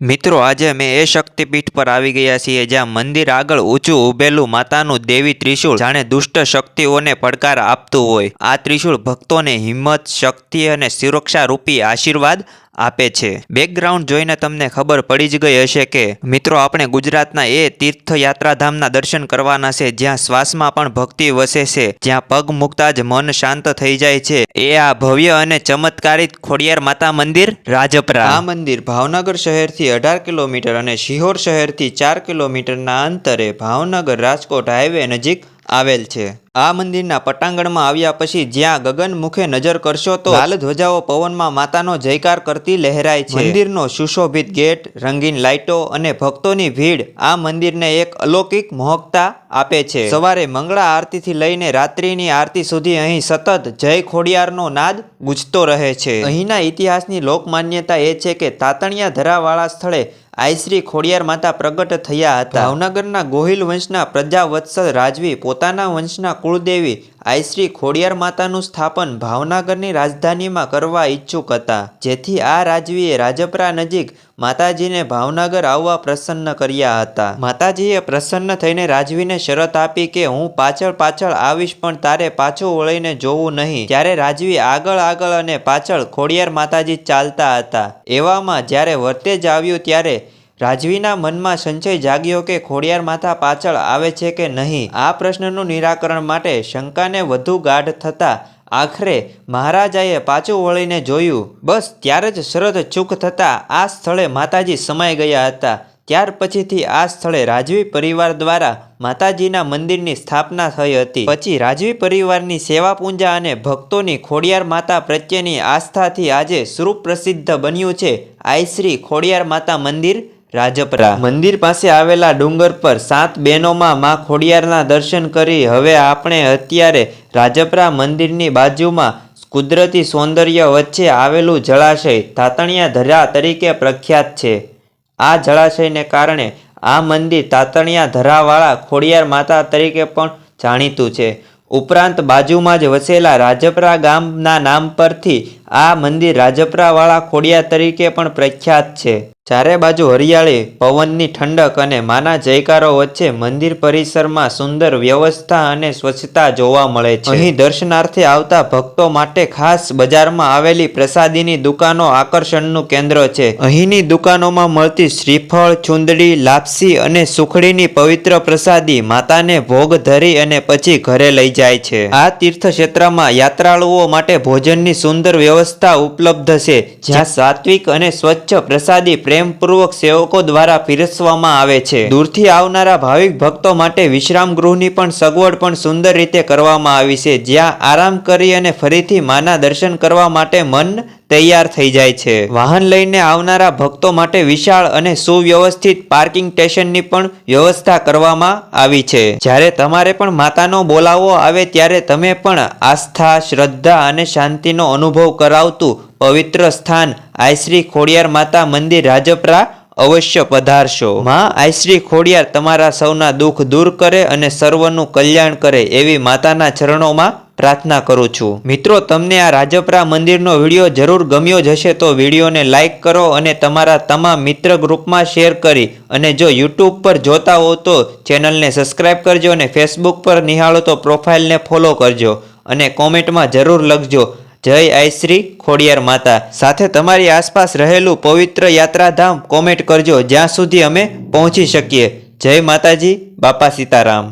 મિત્રો આજે અમે એ શક્તિપીઠ પર આવી ગયા છીએ જ્યાં મંદિર આગળ ઊંચું ઊભેલું માતાનું દેવી ત્રિશૂળ જાણે દુષ્ટ શક્તિઓને પડકાર આપતું હોય। આ ત્રિશૂળ ભક્તોને હિંમત, શક્તિ અને સુરક્ષા રૂપી આશીર્વાદ આપે છે। બેકગ્રાઉન્ડ જોઈને તમને ખબર પડી જ ગઈ હશે કે મિત્રો આપણે ગુજરાતના એ તીર્થયાત્રાધામના દર્શન કરવાના છે જ્યાં શ્વાસમાં પણ ભક્તિ વસે છે, જ્યાં પગ મૂકતા જ મન શાંત થઈ જાય છે। એ આ ભવ્ય અને ચમત્કારિત ખોડિયાર માતા મંદિર રાજપરા। આ મંદિર ભાવનગર શહેરથી 18 કિલોમીટર અને શિહોર શહેરથી 4 કિલોમીટરના અંતરે ભાવનગર રાજકોટ હાઈવે નજીક આવેલ છે। આ મંદિરના પટાંગણમાં આવ્યા પછી જ્યાં ગગન મુખે નજર કરશો તો લાલ ધ્વજાઓ પવનમાં માતાનો જયકાર કરતી લહેરાય છે। મંદિરનો સુશોભિત ગેટ, રંગીન લાઇટો અને ભક્તોની ભીડ આ મંદિરને એક અલૌકિક મોહકતા આપે છે। સવારે મંગળા આરતીથી લઈને રાત્રિની આરતી સુધી અહીં સતત જય ખોડિયારનો નાદ ગુંજતો રહે છે। અહીંના ઇતિહાસની લોકમાન્યતા એ છે કે તાતણિયા ધરાવાળા સ્થળે આઈશ્રી ખોડિયાર માતા પ્રગટ થયા હતા। ભાવનગરના ગોહિલ વંશના પ્રજાવત્સલ રાજવી પોતાના વંશના કુળદેવી આઈશ્રી ખોડિયાર માતાનું સ્થાપન ભાવનગરની રાજધાનીમાં કરવા ઈચ્છુક હતા, જેથી આ રાજવીએ રાજપરા નજીક માતાજીને ભાવનગર આવવા પ્રસન્ન કર્યા હતા। માતાજીએ પ્રસન્ન થઈને રાજવીને શરત આપી કે હું પાછળ આવીશ પણ તારે પાછું વળીને જોવું નહીં। ત્યારે રાજવી આગળ અને પાછળ ખોડિયાર માતાજી ચાલતા હતા। એવામાં જ્યારે વરતેજ આવ્યું ત્યારે રાજવીના મનમાં સંશય જાગ્યો કે ખોડિયાર માતા પાછળ આવે છે કે નહીં। આ પ્રશ્નનું નિરાકરણ માટે શંકાને વધુ ગાઢ થતા આખરે મહારાજાએ પાછું વળીને જોયું। બસ ત્યારે જ શરત ચૂક થતાં આ સ્થળે માતાજી સમાઈ ગયા હતા। ત્યાર પછીથી આ સ્થળે રાજવી પરિવાર દ્વારા માતાજીના મંદિરની સ્થાપના થઈ હતી। પછી રાજવી પરિવારની સેવા પૂજા અને ભક્તોની ખોડિયાર માતા પ્રત્યેની આસ્થાથી આજે સુપ્રસિદ્ધ બન્યું છે આઈશ્રી ખોડિયાર માતા મંદિર રાજપરા। મંદિર પાસે આવેલા ડુંગર પર 7 બહેનોમાં માં ખોડિયારના દર્શન કરી હવે આપણે અત્યારે રાજપરા મંદિરની બાજુમાં કુદરતી સૌંદર્ય વચ્ચે આવેલું જળાશય તાતણિયા ધરા તરીકે પ્રખ્યાત છે। આ જળાશયને કારણે આ મંદિર તાતણિયા ધરાવાળા ખોડિયાર માતા તરીકે પણ જાણીતું છે। ઉપરાંત બાજુમાં જ વસેલા રાજપરા ગામના નામ પરથી આ મંદિર રાજપરાવાળા ખોડિયાર તરીકે પણ પ્રખ્યાત છે। ચારે બાજુ હરિયાળી, પવનની ઠંડક અને માના જયકારો વચ્ચે મંદિર પરિસરમાં સુંદર વ્યવસ્થા અને સ્વચ્છતા જોવા મળે છે। અહીં દર્શનાર્થે આવતા ભક્તો માટે ખાસ બજારમાં આવેલી પ્રસાદીની દુકાનો આકર્ષણનું કેન્દ્ર છે। અહીંની દુકાનોમાં મળતી શ્રીફળ, ચુંદડી, લાપસી અને સુખડીની પવિત્ર પ્રસાદી માતાને ભોગ ધરી અને પછી ઘરે લઈ જાય છે। આ તીર્થક્ષેત્રમાં યાત્રાળુઓ માટે ભોજનની સુંદર વ્યવસ્થા ઉપલબ્ધ છે, જ્યાં સાત્વિક અને સ્વચ્છ પ્રસાદી પ્રેમપૂર્વક સેવકો દ્વારા પીરસવામાં આવે છે। દૂરથી આવનારા ભાવિક ભક્તો માટે વિશ્રામ ગૃહની પણ સગવડ પણ સુંદર રીતે કરવામાં આવી છે, જ્યાં આરામ કરી અને ફરીથી માના દર્શન કરવા માટે મન તૈયાર થઈ જાય છે। વાહન લઈને આવનારા ભક્તો માટે વિશાળ અને સુવ્યવસ્થિત પાર્કિંગ સ્ટેશનની પણ વ્યવસ્થા કરવામાં આવી છે। જ્યારે તમારે પણ માતાનો બોલાવો આવે ત્યારે તમે પણ આસ્થા, શ્રદ્ધા અને શાંતિનો અનુભવ કરાવતું પવિત્ર સ્થાન આઈશ્રી ખોડિયાર માતા મંદિર રાજપરા અવશ્ય પધારશો। માં આઈશ્રી ખોડિયાર તમારા સૌના દુઃખ દૂર કરે અને સર્વનું કલ્યાણ કરે એવી માતાના ચરણોમાં પ્રાર્થના કરું છું। મિત્રો, તમને આ રાજપરા મંદિરનો વિડીયો જરૂર ગમ્યો જ હશે તો વિડીયોને લાઇક કરો અને તમારા તમામ મિત્ર ગ્રુપમાં શેર કરી અને જો યુટ્યુબ પર જોતા હો તો ચેનલને સબસ્ક્રાઈબ કરજો અને ફેસબુક પર નિહાળો તો પ્રોફાઇલને ફોલો કરજો અને કોમેન્ટમાં જરૂર લખજો જય આઈશ્રી ખોડિયાર માતા। સાથે તમારી આસપાસ રહેલું પવિત્ર યાત્રાધામ કોમેન્ટ કરજો જ્યાં સુધી અમે પહોંચી શકીએ। જય માતાજી, બાપા સીતારામ।